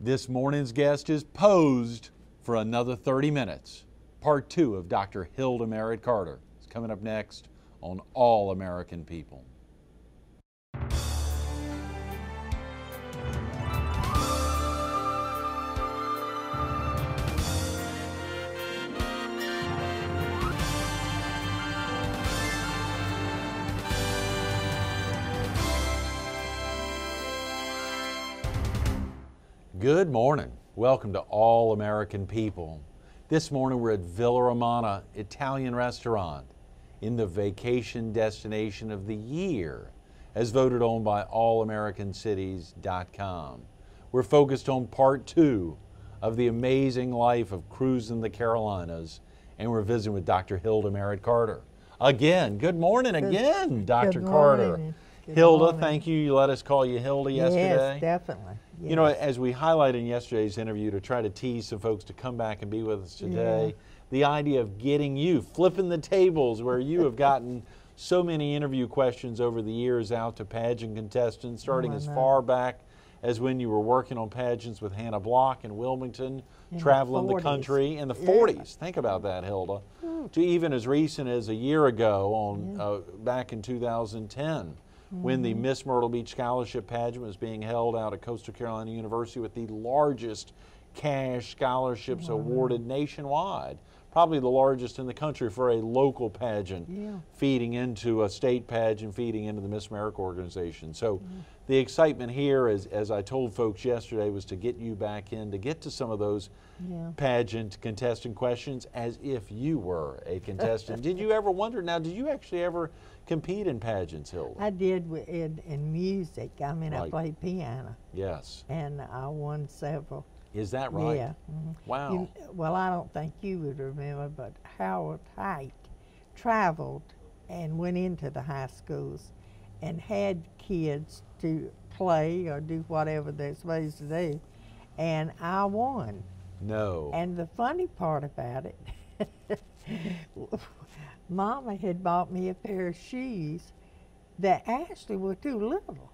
This morning's guest is posed for another 30 minutes. Part 2 of Dr. Hilda Carter is coming up next on All American People. Good morning. Welcome to All American People. This morning we're at Villa Romana Italian Restaurant in the vacation destination of the year as voted on by allamericancities.com. We're focused on part 2 of the amazing life of cruising the Carolinas, and we're visiting with Dr. Hilda Carter. Again, good morning again, Dr. Carter. Hilda, thank you. You let us call you Hilda yesterday. Yes, definitely. Yes. You know, as we highlighted in yesterday's interview to try to tease some folks to come back and be with us today, the idea of getting you, flipping the tables where you have gotten so many interview questions over the years out to pageant contestants, starting as far back as when you were working on pageants with Hannah Block in Wilmington, traveling the country in the 40s. Think about that, Hilda. To even as recent as a year ago, on back in 2010. When the Miss Myrtle Beach Scholarship Pageant was being held out at Coastal Carolina University with the largest cash scholarships awarded nationwide, probably the largest in the country for a local pageant, feeding into a state pageant, feeding into the Miss America organization. So the excitement here, as I told folks yesterday, was to get you back in, to get to some of those pageant contestant questions as if you were a contestant. Did you ever wonder, now, did you actually ever compete in pageants, Hilda? I did in music. I mean, I played piano. Yes. And I won several. Is that right? Yeah. Wow. Well, I don't think you would remember, but Howard Height traveled and went into the high schools and had kids to play or do whatever they're supposed to do, and I won. No. And the funny part about it, Mama had bought me a pair of shoes that actually were too little,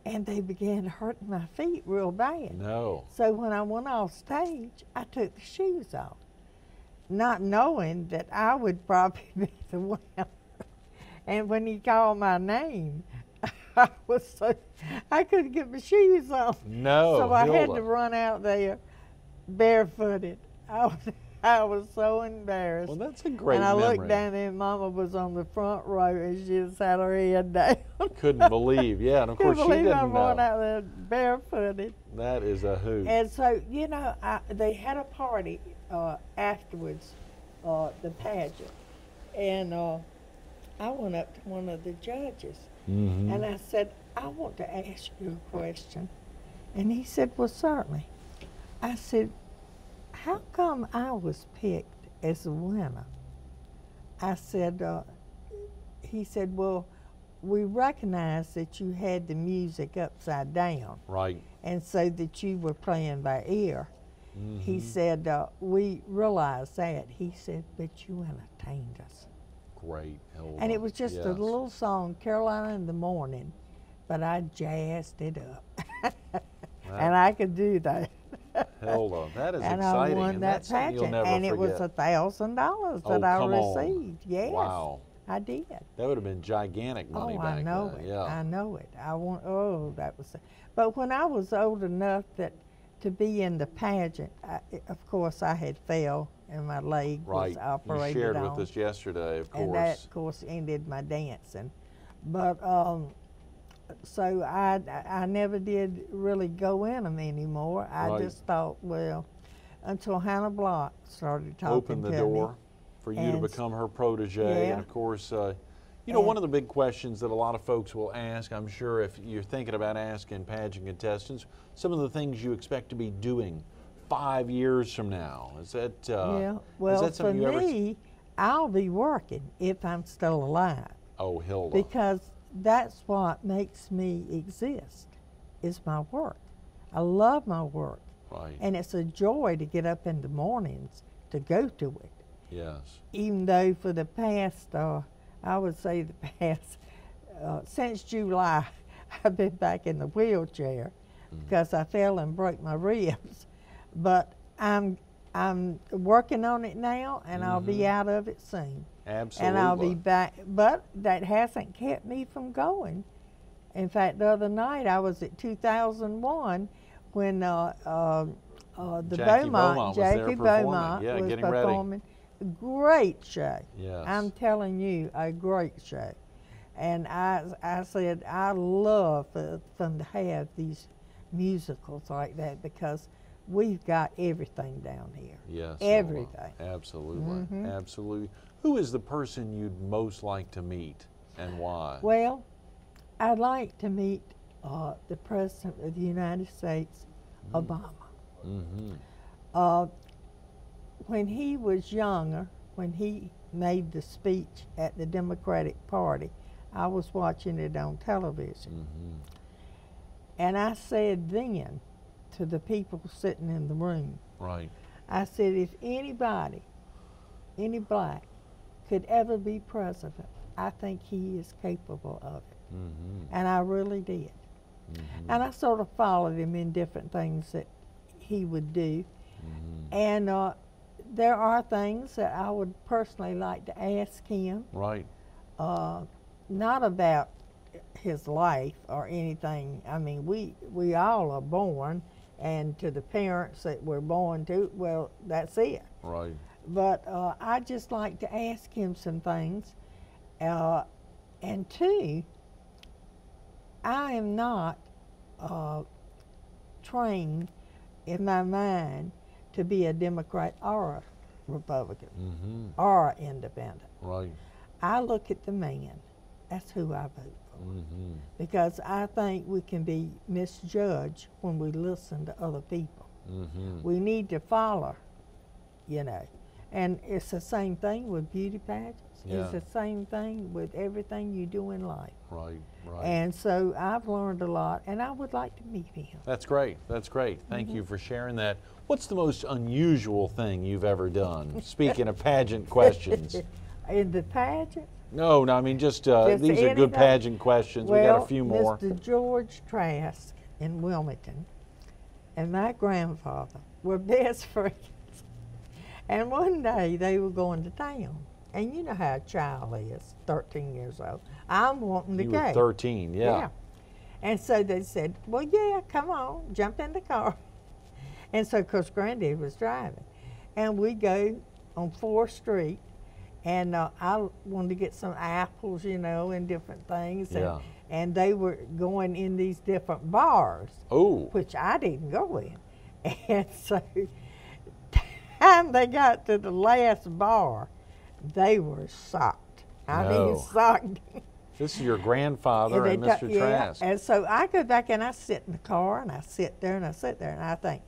and they began hurting my feet real bad. No. So when I went off stage, I took the shoes off, not knowing that I would probably be the winner. And when he called my name, I couldn't get my shoes off. No, so I Hilda. had to run out there barefooted. I was so embarrassed. Well, that's a great memory. And I memory. looked down there, and Mama was on the front row, and she just had her head down. Couldn't believe, and of course she didn't I know. run out there barefooted. That is a hoot. And so, you know, they had a party afterwards, the pageant, and I went up to one of the judges, and I said, I want to ask you a question. And he said, well, certainly. I said, how come I was picked as a winner? I said, he said, well, we recognize that you had the music upside down. Right. And so that you were playing by ear. He said, we realize that. He said, but you entertained us. Great, Hilda. And it was just a little song, Carolina in the Morning, but I jazzed it up. And I could do that. Hilda, that is and exciting. I won and that that's something you'll pageant, never and forget. it was $1,000 that I received. Yes, wow. I did. That would have been gigantic money back I know then. it. Yeah. I know it. That was. But when I was old enough to be in the pageant, of course, I had fell and my leg was operated You shared on. with us yesterday, of course. And that, of course, ended my dancing. But so I never did really go in them anymore. I just thought, well, until Hannah Block started talking Opened the to door me. for you to become her protege. And of course, you know, one of the big questions that a lot of folks will ask, I'm sure if you're thinking about asking pageant contestants, some of the things you expect to be doing 5 years from now. Is that well, is that for something you me, I'll be working if I'm still alive. Oh, Hilda. Because that's what makes me exist, is my work. I love my work. Right. And it's a joy to get up in the mornings to go to it. Yes. Even though for the past, I would say the past, since July, I've been back in the wheelchair. because I fell and broke my ribs. But I'm working on it now, and I'll be out of it soon. Absolutely. And I'll be back. But that hasn't kept me from going. In fact, the other night I was at 2001 when Jackie Beaumont was performing. Great show. Yes. I'm telling you, a great show. And I said I love for them to have these musicals like that, because we've got everything down here. Yes. Everything. Absolutely. Absolutely. Who is the person you'd most like to meet, and why? Well, I'd like to meet the President of the United States, Obama. When he was younger, when he made the speech at the Democratic Party, I was watching it on television. And I said then to the people sitting in the room, right, I said, if anybody, any black, could ever be president, I think he is capable of it. And I really did. And I sort of followed him in different things that he would do. And there are things that I would personally like to ask him. Right. Not about his life or anything. I mean, we all are born, and to the parents that we're born to, well, that's it. Right. But I just like to ask him some things. And two, I am not trained in my mind to be a Democrat or a Republican or independent. Right. I look at the man. That's who I vote for. Because I think we can be misjudged when we listen to other people. We need to follow, you know. And it's the same thing with beauty pageants. Yeah. It's the same thing with everything you do in life. Right, right. And so I've learned a lot, and I would like to meet him. That's great. That's great. Thank you for sharing that. What's the most unusual thing you've ever done? Speaking of pageant questions. In the pageant? No, I mean just these are good anything. Pageant questions. Well, we got a few more. Mr. George Trask in Wilmington and my grandfather were best friends. And one day they were going to town. And you know how a child is, 13 years old. I'm wanting to You go. were 13, yeah. And so they said, well, yeah, come on, jump in the car. And so, of course, Granddad was driving. And we go on 4th Street, and I wanted to get some apples, you know, and different things. Yeah. And they were going in these different bars, which I didn't go in. And so, time they got to the last bar, they were socked. I mean, socked. This is your grandfather and Mr. Trask. And so I go back and I sit in the car, and I sit there and I sit there and I think,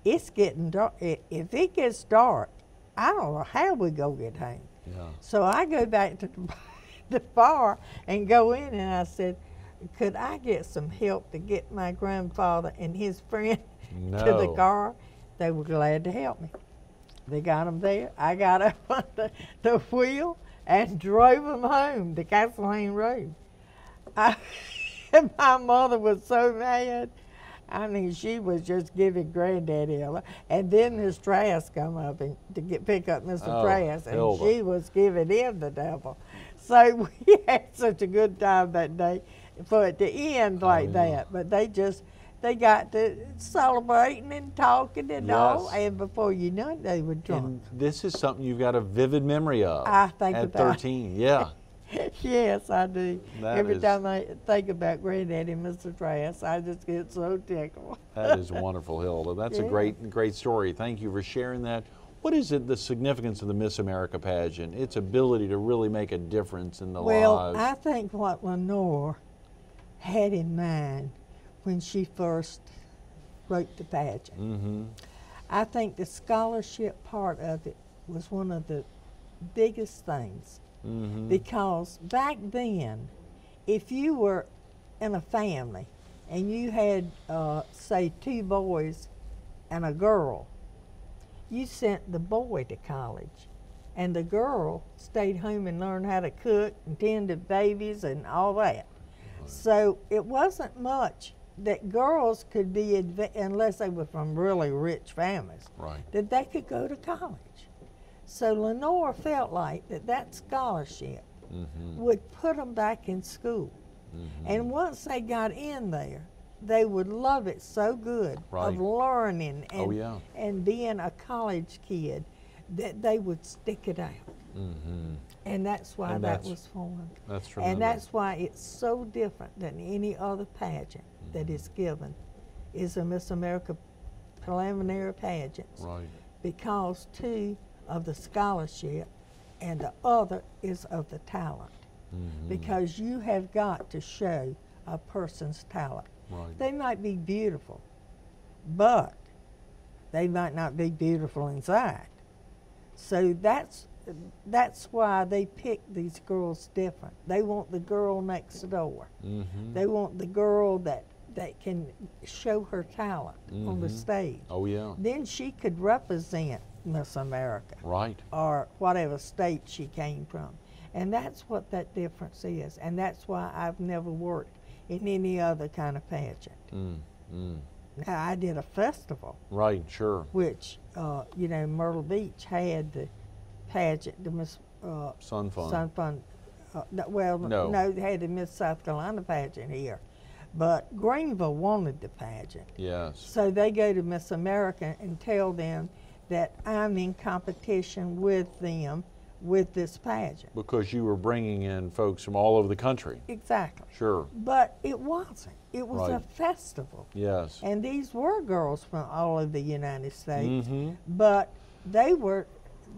it's getting dark. If it gets dark, I don't know how we go get home. Yeah. So I go back to the bar and go in, and I said, could I get some help to get my grandfather and his friend to the car? They were glad to help me. They got them there. I got up on the wheel and drove them home to Castle Lane Road. My mother was so mad. I mean, she was just giving Granddaddy a lot. And then Miss Trask come up and to pick up Mr. Trask, and Hilda. she was giving him the devil. So we had such a good time that day for it to end like that. But they got to celebrating and talking and all, and before you know it, they were drunk. And this is something you've got a vivid memory of. I think at about 13, yeah. Yes, I do. Every is- time I think about Granddaddy and Mr. Trask, I just get so tickled. That is wonderful, Hilda. That's a great story. Thank you for sharing that. What is the significance of the Miss America pageant? Its ability to really make a difference in the Well, lives. I think what Lenore had in mind when she first wrote the pageant, I think the scholarship part of it was one of the biggest things. Because back then, if you were in a family and you had, say, 2 boys and a girl, you sent the boy to college, and the girl stayed home and learned how to cook and tend to babies and all that. So it wasn't much that girls could be, unless they were from really rich families, Right. that they could go to college. So Lenore felt like that scholarship would put them back in school. And once they got in there, they would love it so good of learning and being a college kid that they would stick it out. And that's why that was formed. That's tremendous. And that's why it's so different than any other pageant that is given, is a Miss America preliminary pageants. Right. Because two of the scholarship and the other is of the talent. Because you have got to show a person's talent. Right. They might be beautiful, but they might not be beautiful inside. So that's why they pick these girls different. They want the girl next door. They want the girl that can show her talent on the stage. Oh, yeah. Then she could represent Miss America. Right. Or whatever state she came from. And that's what that difference is. And that's why I've never worked in any other kind of pageant. Now, I did a festival. Right, sure. Which, you know, Myrtle Beach had the pageant, the Miss Sun Fun. Sun Fun. No, they had the Miss South Carolina pageant here. But Greenville wanted the pageant. Yes. So they go to Miss America and tell them that I'm in competition with them with this pageant. Because you were bringing in folks from all over the country. Exactly. Sure. But it wasn't. It was a festival. Yes. And these were girls from all over the United States. But they were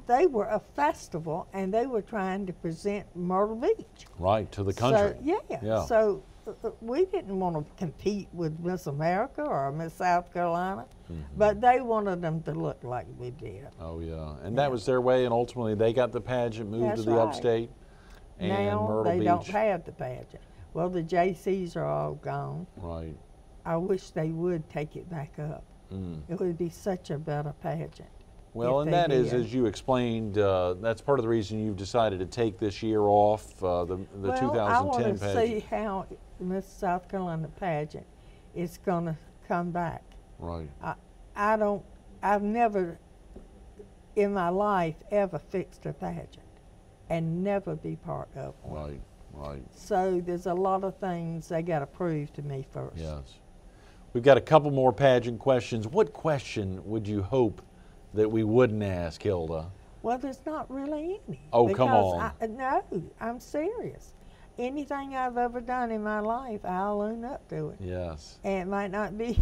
a festival, and they were trying to present Myrtle Beach. Right, to the country. So, yeah. So we didn't want to compete with Miss America or Miss South Carolina, but they wanted them to look like we did. Oh, yeah. And that was their way, and ultimately they got the pageant moved to the upstate. And now Myrtle they Beach. don't have the pageant. Well, the JCs are all gone. Right. I wish they would take it back up. It would be such a better pageant. Well, and that is, as you explained, that's part of the reason you've decided to take this year off, the 2010 I want to pageant. see how Miss South Carolina pageant is going to come back. Right. I've never in my life ever fixed a pageant and never be part of one. Right, right. So there's a lot of things they got to prove to me first. Yes. We've got a couple more pageant questions. What question would you hope that we wouldn't ask, Hilda? Well, there's not really any. Oh, come on. No, I'm serious. Anything I've ever done in my life, I'll own up to it. Yes. And it might not be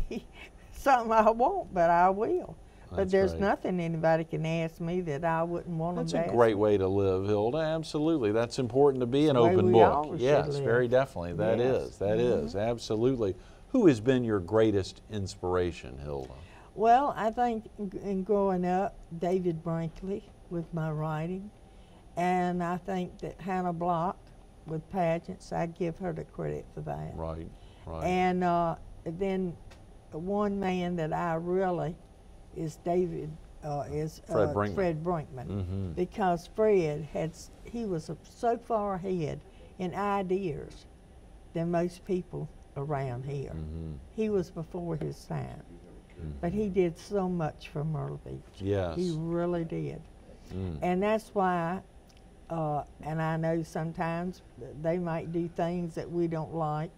something I want, but I will. But there's nothing anybody can ask me that I wouldn't want them to ask. That's a great way to live, Hilda. Absolutely. That's important to be an open book. Yes, very definitely. That is. Absolutely. Who has been your greatest inspiration, Hilda? Well, I think in growing up, David Brinkley with my writing. And I think that Hannah Block with pageants, I give her the credit for that. Right, right. And then one man that I really is Fred Brinkman. Because Fred he was so far ahead in ideas than most people around here. He was before his time. But he did so much for Myrtle Beach. Yes. He really did. And that's why, and I know sometimes they might do things that we don't like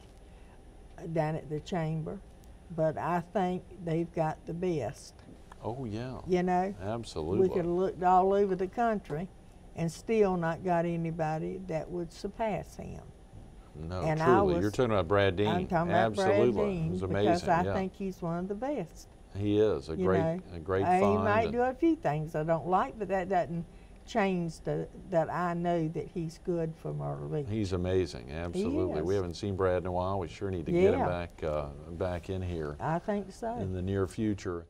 down at the chamber, but I think they've got the best. Oh, yeah. You know? Absolutely. We could have looked all over the country and still not got anybody that would surpass him. No, and truly. You're talking about Brad Dean. I'm talking about Brad Dean. It was amazing. Because I think he's one of the best. He is a great find. He might do a few things I don't like, but that doesn't change that I know that he's good for Myrtle Beach. He's amazing, absolutely. We haven't seen Brad in a while. We sure need to get him back in here. I think so. In the near future.